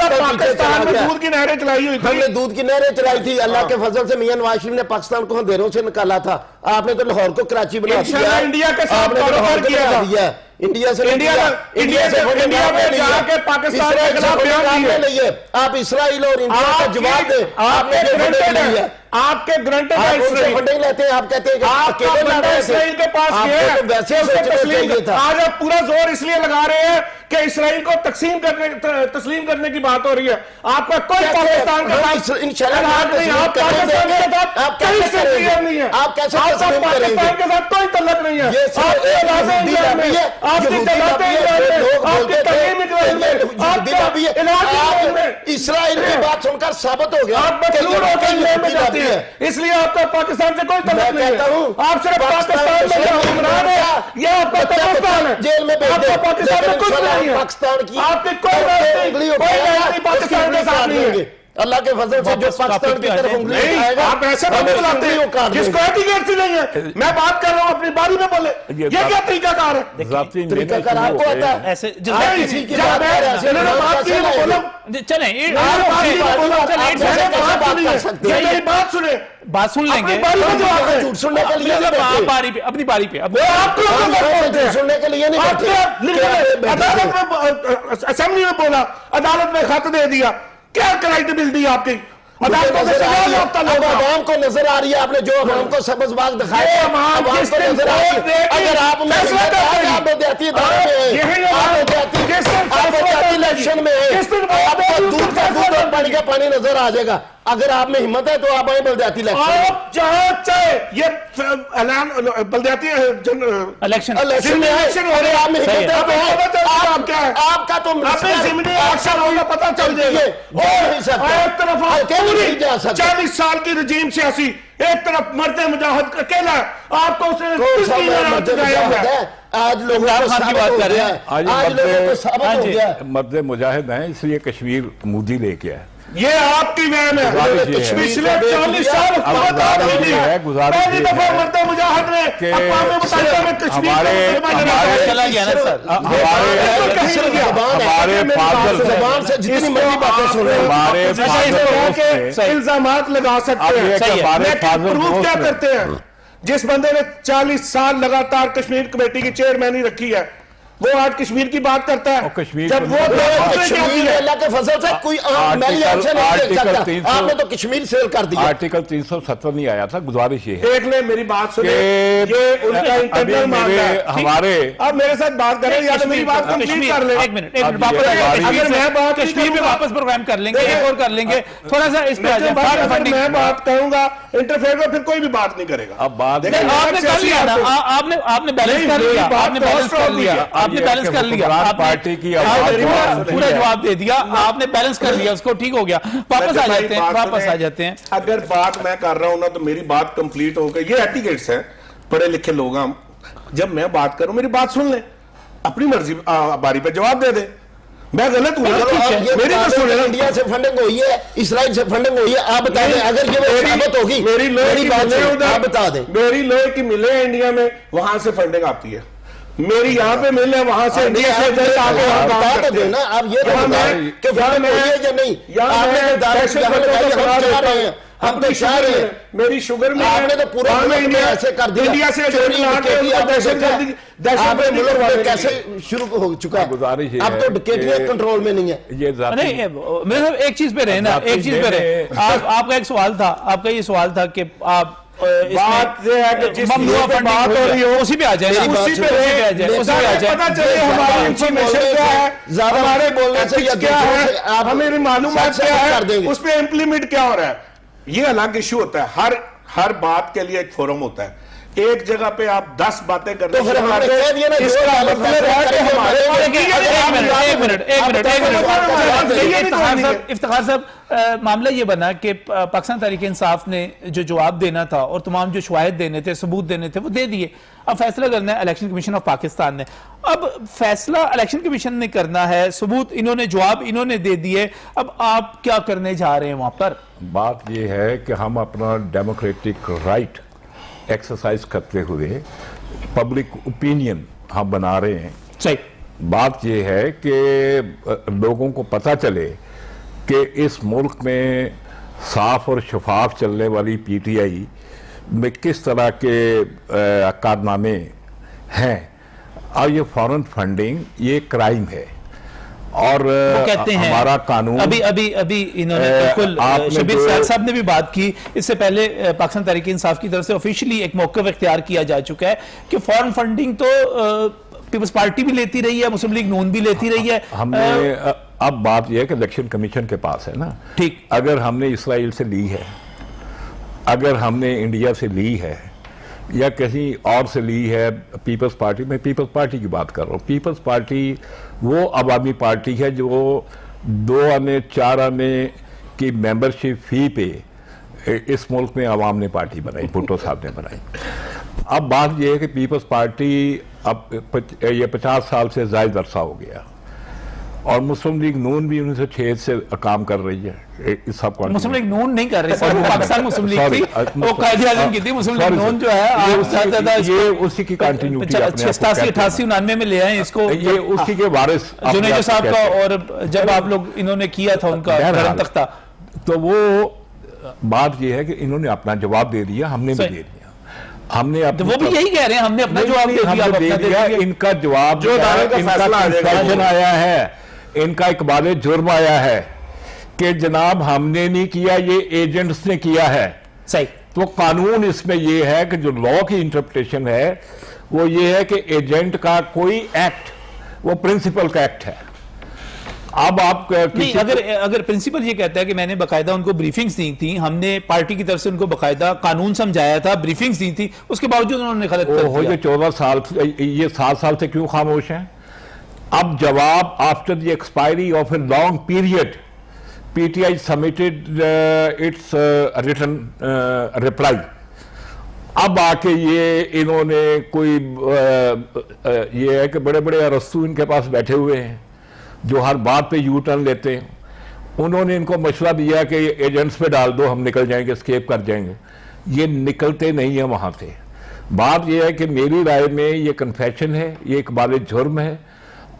पाकिस्तान में दूध की नहरें चलाई हुई थी, हमने दूध की नहरें चलाई थी, अल्लाह के फजल से मियां नवाज शरीफ ने पाकिस्तान को अंधेरों से निकाला था, आपने तो लाहौर को कराची बना दिया, इंडिया के साथ कारोबार किया, इंडिया में जाके पाकिस्तान के खिलाफ बयान दिए, आप इसराइल और इंडिया का जवाब दें, आपने आपके ग्रंटेड फंडिंग लेते हैं, आप कहते हैं इसराइल के पास आज आप पूरा जोर इसलिए लगा रहे हैं कि इसराइल को तस्लीम करने की बात हो रही है, आपका कोई पाकिस्तान के साथ आप कैसे पाकिस्तान के साथ कोई तल्लक नहीं है, इसराइल की बात सुनकर साबित हो गया, इसलिए आपका पाकिस्तान से कोई तल्लुक नहीं है, आप सिर्फ पाकिस्तान में हुक्मरान है, यह आपका पाकिस्तान है, जेल में आपका पाकिस्तान में कुछ नहीं है, पाकिस्तान की आपके कोई पाकिस्तान के साथ नहीं है, अल्लाह के फजल से जो पाकिस्तान की तरफ उंगली उठाएगा, आप ऐसे नहीं बुलाते हैं जिसको एटिकेट नहीं है, मैं बात कर रहा हूं अपनी बारी में बोले, ये क्या तरीकाकार है, तरीकाकार आपको आता है ऐसे किसी की बात कर बात सुने, बात सुन लेंगे, झूठ सुनने के लिए बारी पे अपनी बारी पे सुनने के लिए नहीं, अदालत में असेंबली में बोला, अदालत में खत दे दिया, क्या क्रेडिबिलिटी आपकी अदालतों से आवाम को नजर आ रही है, आपने जो आवाम को सबज बाग दिखाया आवाम को नजर आ रही है, अगर आप इलेक्शन में आपको दूध का दूध और पानी का पानी नजर आ जाएगा, अगर आप में हिम्मत है तो आप आए बलदियाती इलेक्शन, जहां चाहे ये ऐलान बलदियाती इलेक्शन अरे आप में हिम्मत है, आपका तो एक्शन होगा पता चल जाएगा, एक तरफ 40 साल की रजीम सियासी, एक तरफ मर्द मुजाहिद अकेला, आपको आज लोग की बात कर रहे हैं, आज लोगों को साबित हो गया मर्द मुजाहिद हैं, इसलिए कश्मीर मोदी लेके आए, ये आपकी वहम है, पिछले 40 साल पहली दफा मर्द मुजाहिद ने जबान से जितनी मर्जी बातें सुन रहे हैं, इल्जामात लगा सकते हैं, प्रूफ क्या करते हैं, जिस बंदे ने 40 साल लगातार कश्मीर कमेटी की चेयरमैनी रखी है, वो आज कश्मीर की बात करता है, जब वो अल्लाह के फजल से कोई आपने तो कश्मीर सेल कर दिया, आर्टिकल 370 नहीं आया था, गुजारिश ये देख ले मेरी बात सुने, ये उनका इंटरनल मामला है, हमारे अब मेरे साथ बात करें या तो मेरी बात कंप्लीट कर ले, एक मिनट अगर मैं बात कश्मीर में वापस प्रोग्राम कर लेंगे, एक और कर लेंगे, थोड़ा सा इस पे मैं बात करूंगा, इंटरफेयर में फिर कोई भी बात नहीं करेगा, अब बात आपने कर लिया ना, आपने बैलेंस कर लिया, आपने बैलेंस कर लिया, आपने बैलेंस कर लिया, पार्टी की पूरा जवाब दे दिया, आपने बैलेंस कर लिया, उसको ठीक हो गया, वापस आ जाते हैं, अगर बात मैं कर रहा हूं ना तो मेरी बात कंप्लीट हो गई, ये एटिकेट्स हैं, पढ़े लिखे लोग हम, जब मैं बात करूं मेरी बात सुन ले, अपनी मर्जी बारी पे जवाब दे दे, मैं गलत हूं, मेरी तो सुन ले, इंडिया से फंडिंग हुई है, इसराइल से फंडिंग हुई है, आप बता दें, अगर ये साबित होगी मेरी लोहे आप बता दें, मेरी लोहे की मिले हैं इंडिया में, वहां से फंडिंग आती है, मेरी यहाँ पे मिल है, वहां से इंडिया से बता तो देना, आप ये कि या नहीं, हम तो चाह रहे हैं, मेरी शुगर में आपने तो पूरा ऐसे कर दिया, इंडिया से कैसे शुरू हो चुका है, गुजारिश अब तो डकैती कंट्रोल में नहीं है, ये मेरे एक चीज पे रहे ना, एक चीज पे रहे, आपका एक सवाल था, आपका ये सवाल था कि आप बात ये है कि जिस बात हो रही हो उसी पे आ जाए, उसी पे आ जाए, पता चले हमारी इंफॉर्मेशन क्या है, ज्यादा हमारे बोलने से क्या है, हमें मालूमात क्या है, उस पे इम्प्लीमेंट क्या हो रहा है, ये अलग इश्यू होता है, हर बात के लिए एक फोरम होता है, एक जगह पे आप 10 बातें कर रहे इफ्तिखार साहब, मामला ये बना कि पाकिस्तान तहरीक इंसाफ ने जो जवाब देना था और तमाम जो शवाहिद देने थे, सबूत देने थे, वो दे दिए, अब फैसला करना है इलेक्शन कमीशन ऑफ पाकिस्तान ने, अब फैसला इलेक्शन कमीशन ने करना है, सबूत इन्होंने, जवाब इन्होंने दे दिए, अब आप क्या करने जा रहे हैं वहां पर? बात यह है कि हम अपना डेमोक्रेटिक राइट एक्सरसाइज करते हुए पब्लिक ओपिनियन हम बना रहे हैं। सही बात यह है कि लोगों को पता चले कि इस मुल्क में साफ और शफाफ चलने वाली पीटीआई में किस तरह के कारनामे हैं, और ये फॉरेन फंडिंग ये क्राइम है। और वो कहते हैं हमारा कानून अभी इन्होंने बिल्कुल शबीर सयाद साहब ने भी बात की, इससे पहले पाकिस्तान तहरीक इंसाफ की तरफ से ऑफिशियली एक मौक़िफ़ इख्तियार किया जा चुका है कि फॉरेन फंडिंग तो पीपल्स पार्टी भी लेती रही है, मुस्लिम लीग नून भी लेती रही है। हमने अब बात यह है कि इलेक्शन कमीशन के पास है ना, ठीक, अगर हमने इसराइल से ली है, अगर हमने इंडिया से ली है या कहीं और से ली है, पीपल्स पार्टी, मैं पीपल्स पार्टी की बात कर रहा हूँ। पीपल्स पार्टी वो अवामी पार्टी है जो 2 आने 4 आने की मेंबरशिप फी पे इस मुल्क में अवाम ने पार्टी बनाई, भुट्टो साहब ने बनाई। अब बात यह है कि पीपल्स पार्टी अब ये 50 साल से ज़ायद अरसा हो गया, और मुस्लिम लीग नून भी 1906 से काम कर रही है। इस सब मुस्लिम लीग नून नहीं कर रही सर, वो पाकिस्तान मुस्लिम लीग थी, वो कायदे आज़म की थी। मुस्लिम लीग नून जो है ये उसी की कंटिन्यूटी 87, 88, 89 में ले आए इसको, ये उसी के वारिस जुनैद साहब का। और जब आप लोग इन्होंने किया था उनका तख्ता, तो वो बात ये है कि इन्होंने अपना जवाब दे दिया, हमने भी दे दिया। हमने तो वो भी यही कह रहे हैं, हमने अपना जवाब दे दिया। इनका जवाब जो फैसला आया है, इनका इकबाल जुर्म आया है कि जनाब हमने नहीं किया, ये एजेंट्स ने किया है। सही। तो कानून इसमें ये है कि जो लॉ की इंटरप्रिटेशन है वो ये है कि एजेंट का कोई एक्ट वो प्रिंसिपल का एक्ट है। अब आप नहीं, अगर प्रिंसिपल ये कहता है कि मैंने बकायदा उनको ब्रीफिंग्स दी थी, हमने पार्टी की तरफ से उनको बकायदा कानून समझाया था, ब्रीफिंग्स दी थी, उसके बावजूद उन्होंने गलत कर दिया। ये 14 साल, ये 7 साल से क्यों खामोश हैं? अब जवाब after the expiry of a long period PTI submitted its written reply. अब आके ये इन्होंने कोई ये है कि बड़े बड़े अरस्तू इनके पास बैठे हुए हैं जो हर बात पे यू टर्न लेते हैं। उन्होंने इनको मशवरा दिया कि एजेंट्स पे डाल दो, हम निकल जाएंगे, स्केप कर जाएंगे। ये निकलते नहीं है वहां से। बात यह है कि मेरी राय में ये कन्फेशन है, ये इकबाल जुर्म है,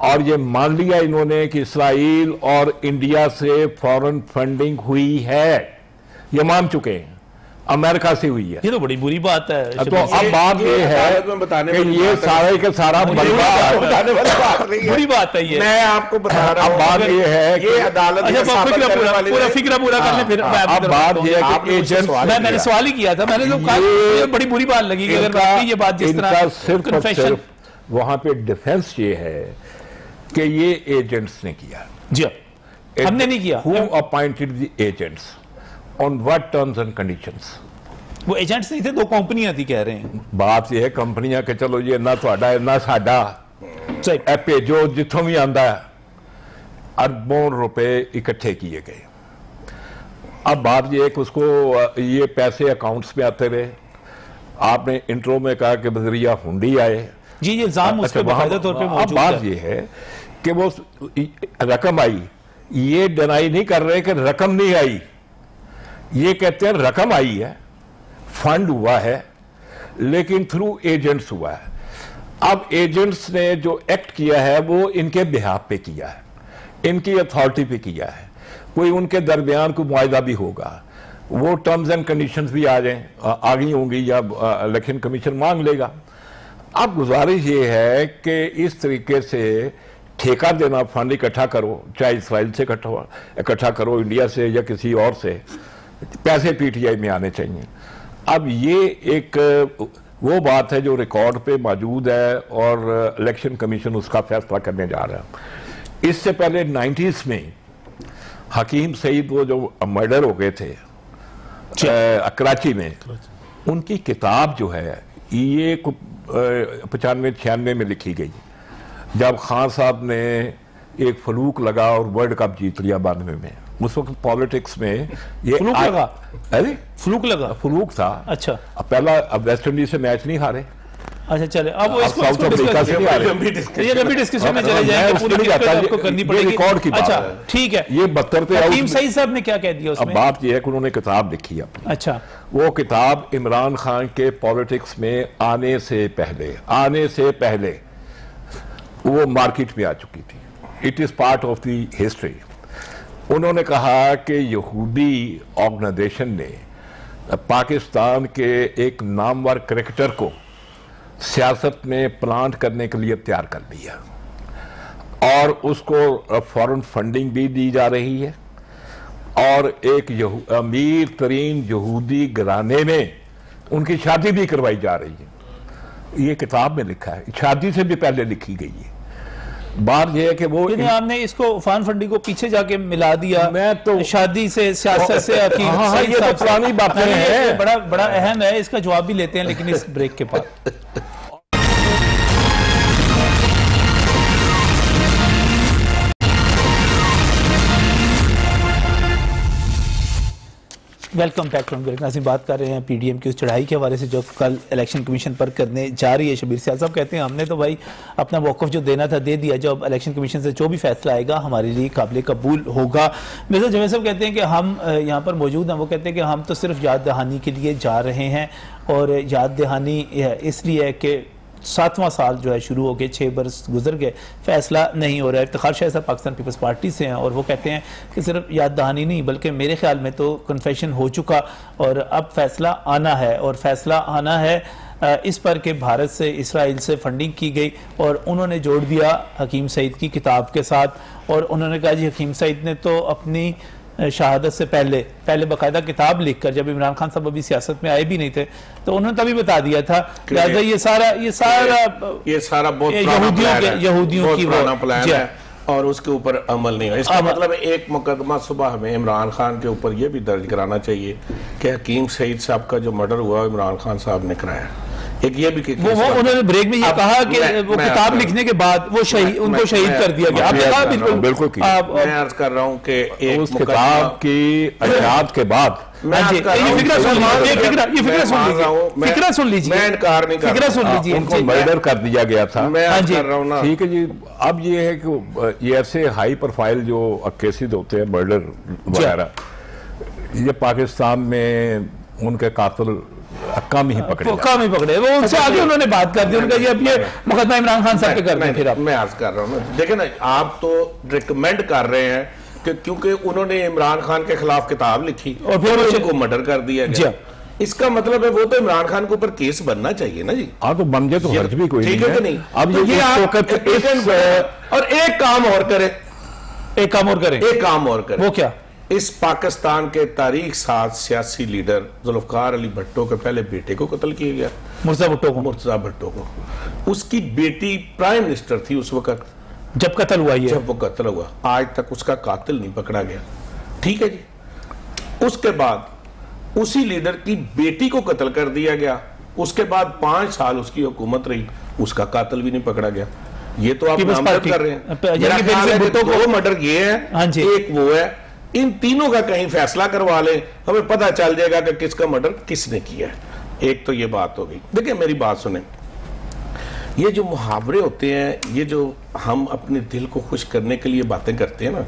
और ये मान लिया इन्होंने कि इसराइल और इंडिया से फॉरेन फंडिंग हुई है, ये मान चुके हैं, अमेरिका से हुई है। ये तो बड़ी बुरी बात है। तो अब बात ये है कि ये सारे के सारा बुरी बात है। ये मैं आपको बता रहा हूं। अब बात ये है कि अदालत पूरा फिक्र पूरा करने फिर अब बात ये है कि एजेंट, मैंने सवाल ही किया था, मैंने तो कहा ये बड़ी बुरी बात लगी कि अगर ये बात जिस तरह सिर्फ वहां पे डिफेंस ये है कि ये एजेंट्स ने किया। जी, हमने नहीं किया। Who appointed the agents? On what terms and conditions? वो एजेंट्स नहीं थे, 2 कंपनियां थी कह रहे हैं। बात ये है कंपनियां के चलो ये ना थोड़ा है ना साडा, सही, भेजो जिथों भी आंदा है। अरबों रुपए इकट्ठे किए गए। अब बात ये है कि उसको ये पैसे अकाउंट्स में आते रहे। आपने इंट्रो में कहा कि बजरिया हुंडी आए। जी, ये इल्जाम उस पे बाकायदा तौर पे मौजूद है। अब बात ये है कि वो रकम आई, ये डिनाई नहीं कर रहे कि रकम नहीं आई, ये कहते हैं रकम आई है, फंड हुआ है, लेकिन थ्रू एजेंट्स हुआ है। अब एजेंट्स ने जो एक्ट किया है वो इनके बिहाफ पे किया है, इनकी अथॉरिटी पे किया है। कोई उनके दरमियान कोई मुआहदा भी होगा, वो टर्म्स एंड कंडीशंस भी आ जाए, आ गई होंगी, या इलेक्शन कमीशन मांग लेगा। अब गुजारिश ये है कि इस तरीके से ठेका देना, फंड इकट्ठा करो, चाहे इसराइल से इकट्ठा करो, इंडिया से या किसी और से, पैसे पीटीआई में आने चाहिए। अब ये एक वो बात है जो रिकॉर्ड पे मौजूद है और इलेक्शन कमीशन उसका फैसला करने जा रहा है। इससे पहले 90s में हकीम सईद वो जो मर्डर हो गए थे कराची में, उनकी किताब जो है ये 95-96 में लिखी गई, जब खान साहब ने एक फलूक लगा और वर्ल्ड कप जीत लिया 92 में। उस वक्त पॉलिटिक्स में ये फ्लूक लगा, अरे फ्लूक लगा, फ्लूक था। अच्छा, अब पहला अब वेस्ट इंडीज से मैच नहीं हारे। अच्छा चले, अब इसको साउथ अफ्रीका से नहीं हारे। ये लंबी डिस्कशन में चले जाएंगे, पूरी आपको करनी पड़ेगी। रिकॉर्ड की बात अच्छा है, ठीक है। ये 72 पे हकीम सईद साहब ने क्या कह दिया उसमें? अब बात ये है कि उन्होंने किताब लिखी अपनी। अच्छा, वो किताब इमरान खान के पॉलिटिक्स में आने से पहले वो मार्केट में आ चुकी थी। It is part of the history. उन्होंने कहा कि यहूदी ऑर्गेनाइजेशन ने पाकिस्तान के एक नामवर क्रिकेटर को सियासत में प्लांट करने के लिए तैयार कर लिया और उसको फॉरेन फंडिंग भी दी जा रही है और एक अमीर तरीन यहूदी घराने में उनकी शादी भी करवाई जा रही है। ये किताब में लिखा है, शादी से भी पहले लिखी गई है। बात यह है कि वो आपने इसको फॉरेन फंडिंग को पीछे जाके मिला दिया। मैं तो शादी से सियासत से ये तो पुरानी बातें हैं, बड़ा बड़ा अहम है, इसका जवाब भी लेते हैं लेकिन इस ब्रेक के बाद। Welcome back from break. नाज़रीन, बात कर रहे हैं पीडीएम की उस चढ़ाई के हवाले से जो कल इलेक्शन कमीशन पर करने जा रही है। शबीर सियाल साहब कहते हैं हमने तो भाई अपना मौक़िफ़ जो देना था दे दिया, जो अब इलेक्शन कमीशन से जो भी फैसला आएगा हमारे लिए काबिल कबूल होगा। मिर्ज़ा जवेद साहब कहते हैं कि हम यहाँ पर मौजूद हैं, वो कहते हैं कि हम तो सिर्फ याद दहानी के लिए जा रहे हैं और याद दहानी इसलिए है कि 7वां साल जो है शुरू हो गए, 6 बरस गुजर गए, फैसला नहीं हो रहा है। इफ्तिखार शाह साहब पाकिस्तान पीपल्स पार्टी से हैं और वो कहते हैं कि सिर्फ याद दहानी नहीं बल्कि मेरे ख्याल में तो कन्फेशन हो चुका और अब फैसला आना है। और फैसला आना है इस पर कि भारत से इसराइल से फंडिंग की गई और उन्होंने जोड़ दिया हकीम सईद की किताब के साथ और उन्होंने कहा जी हकीम सईद ने तो अपनी शहादत से पहले बाकायदा किताब लिखकर, जब इमरान खान साहब अभी सियासत में आए भी नहीं थे तो उन्होंने तभी बता दिया था लिहाजा ये सारा बहुत यहूदियों की प्लान है और उसके ऊपर अमल नहीं है। इसका मतलब एक मुकदमा सुबह हमें इमरान खान के ऊपर यह भी दर्ज कराना चाहिए कि हकीम सईद साहब का जो मर्डर हुआ इमरान खान साहब ने कराया। एक ये भी वो उन्होंने ब्रेक में ये कहा कि वो किताब लिखने के बाद वो उनको शहीद कर दिया गया। आपने कहा बिल्कुल मैं अर्ज कर रहा हूँ कि उस किताब की आजाद के बाद फिक्रा सुन लीजिए, मैं इनकार नहीं कर रहा, सुन लीजिए, उनको मर्डर कर दिया गया था। मैं अर्ज कर रहा हूँ ना, ठीक है जी। अब ये है कि ये ऐसे हाई प्रोफाइल जो केसेस होते हैं मर्डर वगैरह, ये पाकिस्तान में उनके कातिल कम ही पकड़े वो उनसे आगे उन्होंने बात कर दी। उनका ये अब ये मुकदमा इमरान खान साहब पे कर रहे हैं। मैं अर्ज कर रहा हूँ ना, देखिए ना, आप तो रिकमेंड कर रहे हैं कि क्योंकि उन्होंने इमरान खान के खिलाफ किताब लिखी और फिर उनको मर्डर कर दिया गया। इसका मतलब है वो तो इमरान खान के ऊपर केस बनना चाहिए ना जी। हाँ तो बन जाए तो हर्ज भी कोई ठीक है कि नहीं। अब ये और एक काम और करे वो क्या, इस पाकिस्तान के तारीख साथ सियासी लीडर जुल्फकार अली भट्टो के पहले बेटे को कत्ल किया गया, मुर्तजा भट्टो को। उसकी बेटी प्राइम मिनिस्टर थी उस वक्त जब कत्ल हुआ, जब वो कत्ल हुआ, आज तक उसका कातिल नहीं पकड़ा गया। ठीक है जी। उसके बाद उसी लीडर की बेटी को कत्ल कर दिया गया, उसके बाद 5 साल उसकी हुकूमत रही, उसका कातिल भी नहीं पकड़ा गया। ये तो आप नामजद कर रहे हैं। दो मर्डर ये है, एक वो है। इन तीनों का कहीं फैसला करवा लें, हमें पता चल जाएगा कि किसका मर्डर किसने किया है। एक तो ये बात हो गई। देखिए मेरी बात सुने, ये जो मुहावरे होते हैं, ये जो हम अपने दिल को खुश करने के लिए बातें करते हैं ना,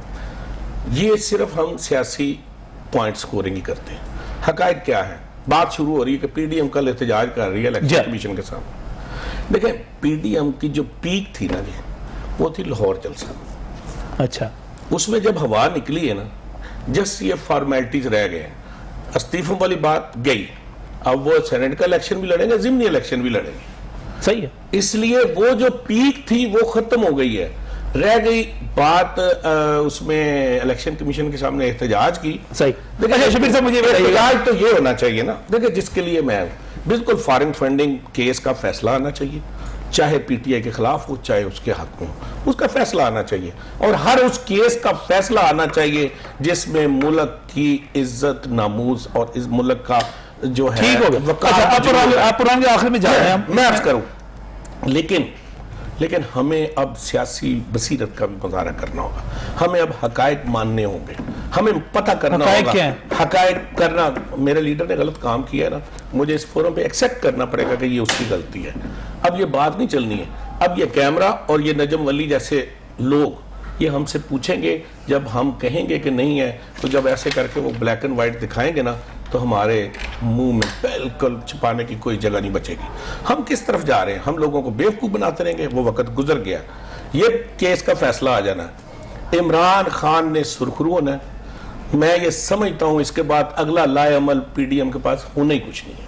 ये सिर्फ हम सियासी पॉइंट स्कोरिंग ही करते हैं। हकायक क्या है? बात शुरू हो रही है कि पीडीएम कल एहतजाज कर रही है इलेक्शन कमीशन के सामने। देखिए पीडीएम की जो पीक थी ना जी, वो थी लाहौर जलसा। अच्छा, उसमें जब हवा निकली है ना, जस्ट ये फॉर्मेलिटीज रह गए हैं, इस्तीफों वाली बात गई, अब वो सेनेट का इलेक्शन भी लड़ेंगे, जिमनी इलेक्शन भी लड़ेंगे। सही है। इसलिए वो जो पीक थी वो खत्म हो गई है। रह गई बात उसमें इलेक्शन कमीशन के सामने एहतजाज की। सही। देखिए शबीर साहब, मुझे एहतजाज तो ये होना चाहिए ना, देखिए जिसके लिए मैं बिल्कुल फॉरेन फंडिंग केस का फैसला आना चाहिए, चाहे पीटीआई के खिलाफ हो चाहे उसके हक में हो, उसका फैसला आना चाहिए। और हर उस केस का फैसला आना चाहिए जिसमें मुल्क की इज्जत, नामूस और इस मुल्क का जो है। ठीक हो गया। आप पुराने आखिर में जा रहे हैं, मैं अर्ज करूं, लेकिन हमें अब सियासी बसीरत का भी मुजाहरा करना होगा। हमें अब हकायक मानने होंगे, हमें पता करना होगा हकायक करना। मेरे लीडर ने गलत काम किया है ना, मुझे इस फोरम पे एक्सेप्ट करना पड़ेगा कि ये उसकी गलती है। अब ये बात नहीं चलनी है। अब ये कैमरा और ये नजम वली जैसे लोग ये हमसे पूछेंगे, जब हम कहेंगे कि नहीं है, तो जब ऐसे करके वो ब्लैक एंड व्हाइट दिखाएंगे ना, तो हमारे मुंह में बिल्कुल छुपाने की कोई जगह नहीं बचेगी। हम किस तरफ जा रहे हैं, हम लोगों को बेवकूफ़ बनाते रहेंगे, वो वक्त गुजर गया। ये केस का फैसला आ जाना, इमरान खान ने सुरखरू होना, मैं ये समझता हूं इसके बाद अगला लाएअमल पीडीएम के पास होना ही कुछ नहीं है।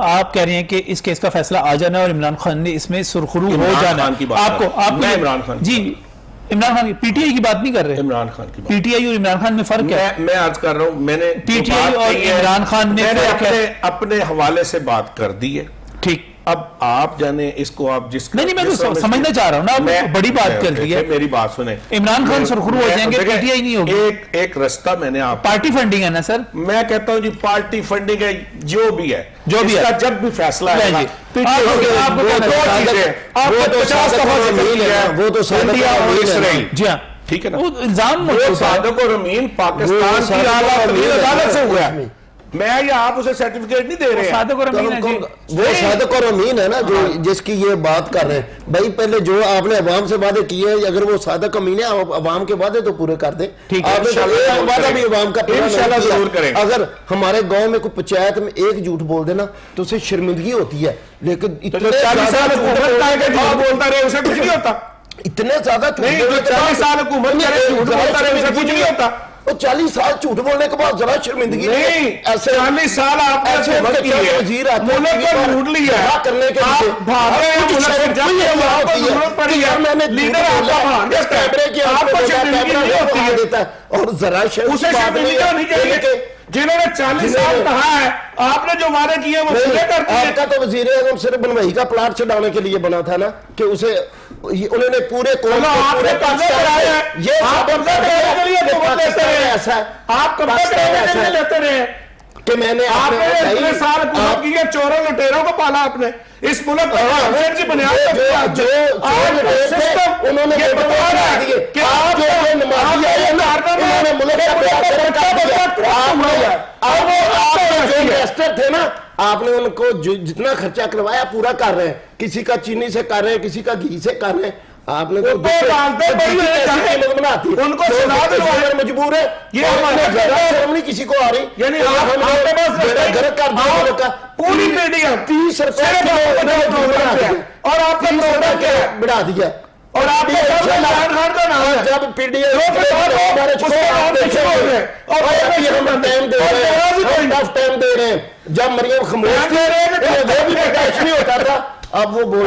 आप कह रहे हैं कि इस केस का फैसला आ जाना और इमरान खान ने इसमें सुरखरू हो जाना। आपको इमरान खान जी, इमरान खान, पीटीआई की बात नहीं कर रहे, इमरान खान की बात। पीटीआई और इमरान खान में फर्क है। मैं आज कर रहा हूं, मैंने पीटीआई और इमरान खान ने अपने हवाले से बात कर दी है। ठीक, अब आप जाने इसको आप जिस नहीं मैं तो समझना चाह रहा हूं ना, आप बड़ी बात कर दी है। मेरी बात सुने, इमरान खान सुरखरू हो जाएंगे, पीटीआई नहीं होगी। एक रास्ता मैंने आप, पार्टी फंडिंग है ना सर, मैं कहता हूं जी पार्टी फंडिंग है, जो भी है, जो भी है, जब भी फैसला है जी हाँ, ठीक है ना, इल्जाम सादिक और अमीन पाकिस्तान की अदालत से हुआ है। मैं या आप उसे सर्टिफिकेट नहीं दे रहे हैं। सादिक और अमीन है जी, वो सादिक और अमीन है ना जो जिसकी ये बात कर रहे हैं। भाई पहले जो आपने अवाम से वादे किए, अगर वो सादिक अमीन है, अवाम के वादे तो पूरे कर दे। आपने तो वादा भी अवाम का जरूर करें। अगर हमारे गांव में कोई पंचायत में एक झूठ बोल देना तो उसे शर्मिंदगी होती है, लेकिन इतने 40 साल बोलता रहे उसे कुछ नहीं होता। इतने ज्यादा 40 साल हुकूमत बोलता रहे उसे कुछ नहीं होता। वो 40 साल झूठ बोलने के बाद जरा शर्मिंदगी नहीं, ऐसे 40 साल आपने वजीर मुल्क को लूट लिया करने के लिए और जरा जिन्होंने 40 साल कहा है, आपने जो वादे किए वो पूरे करते हैं। आपका तो वजीर आज़म सिर्फ बनवई का प्लाट छुड़ाने के लिए बना था ना, कि उसे उन्होंने पूरे कौम आपने कब्जा कराया है, ये आप कब्जा कराने के लिए ऐसा है, आप कब्जा कराने के लिए लेते रहे कि मैंने आपने इतने साल हुकूमत की है, चोरों लुटेरों को पाला आपने इस मुल्क में, उन्होंने इन्वेस्टर थे ना, आपने उनको जितना खर्चा करवाया पूरा कर रहे हैं। किसी का चीनी से कर रहे हैं, किसी का घी से कर रहे हैं। आपने तो उनको मजबूर है, ये किसी को आ रही, यानी पूरी मीडिया 30 रुपए और आपका बढ़ा दिया। और आप इमरान खान का नाम है, जब पीडीएम टाइम दे रहे हैं, जब मरियम खामोश नहीं होता था, अब वो बोल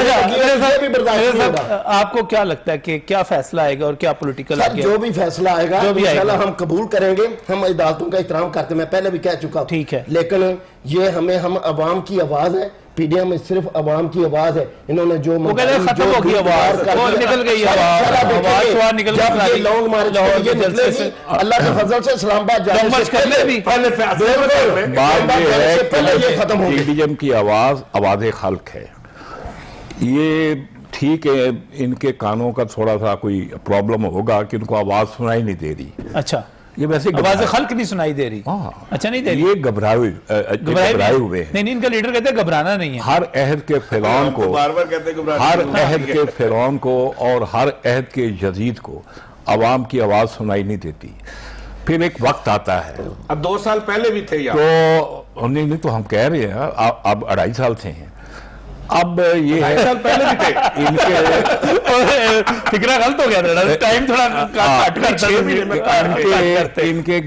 भी बर्दाश्त नहीं होगा। आपको क्या लगता है कि क्या फैसला आएगा और क्या पॉलिटिकल जो भी फैसला आएगा इंशाल्लाह हम कबूल करेंगे। हम अदालतों का एहतराम करते, मैं पहले भी कह चुका हूं, ठीक है, लेकिन ये हम अवाम की आवाज है। पीडीएम में सिर्फ अवाम की आवाज है। इन्होंने जो खत्म हो गई आवाज, निकल गई आवाज, निकल गई लॉन्ग मार्च अल्लाह के फजल से इस्लामाबाद जाने से पहले ये खत्म हो गई। पीडीएम की आवाज आवाज़े खल्क है। ये ठीक है, इनके कानों का थोड़ा सा कोई प्रॉब्लम होगा कि उनको आवाज सुनाई नहीं दे रही। अच्छा, ये वैसे आवाज़ खल्क नहीं सुनाई दे रही। अच्छा, नहीं दे रही, ये घबराए हुए हैं। नहीं, इनका लीडर कहते हैं घबराना नहीं है। हर अहद के फिरौन को, हर अहद के फिरौन को और हर अहद के यजीद को आवाम की आवाज सुनाई नहीं देती। फिर एक वक्त आता है, अब 2 साल पहले भी थे यार, तो नहीं तो हम कह रहे हैं अब 2.5 साल से हैं। अब ये 2.5 साल पहले भी थे इनके फिक्रा गलत हो गया था, टाइम थोड़ा इनके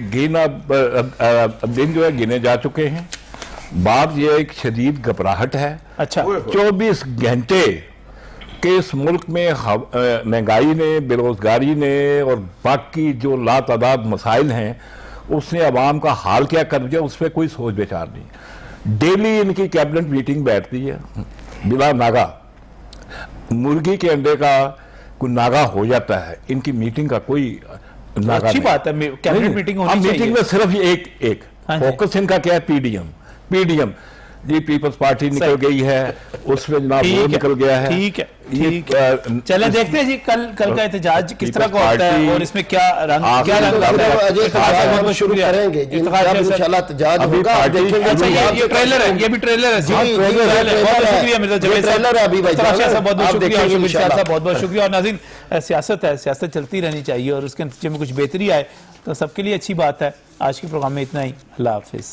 दिन जो है गिने जा चुके हैं। बात ये एक शदीद घबराहट है। अच्छा, 24 घंटे के इस मुल्क में महंगाई ने, बेरोजगारी ने और बाकी जो लातादाद मसाइल हैं, उसने अवाम का हाल क्या कर दिया, उस पर कोई सोच विचार नहीं। डेली इनकी कैबिनेट मीटिंग बैठती है बिला नागा, मुर्गी के अंडे का कोई नागा हो जाता है, इनकी मीटिंग का कोई नागा। अच्छी बात है, कैबिनेट मीटिंग होनी चाहिए। मीटिंग में सिर्फ एक फोकस इनका क्या है, पीडीएम जी, पीपल्स पार्टी निकल गई है, उसमें जनाब वो निकल गया है। ठीक है, ठीक है, चले देखते हैं जी कल का एहतजाज किस तरह का होता है और इसमें क्या रंग शुरू करेंगे। ये ट्रेलर है, ये भी ट्रेलर है। बहुत शुक्रिया मिर्जा जावेद साहब, बहुत बहुत शुक्रिया। और नाज़रीन, सियासत है, सियासत चलती रहनी चाहिए और उसके नतीजे में कुछ बेहतरी आए तो सबके लिए अच्छी बात है। आज के प्रोग्राम में इतना ही, अल्लाह हाफिज।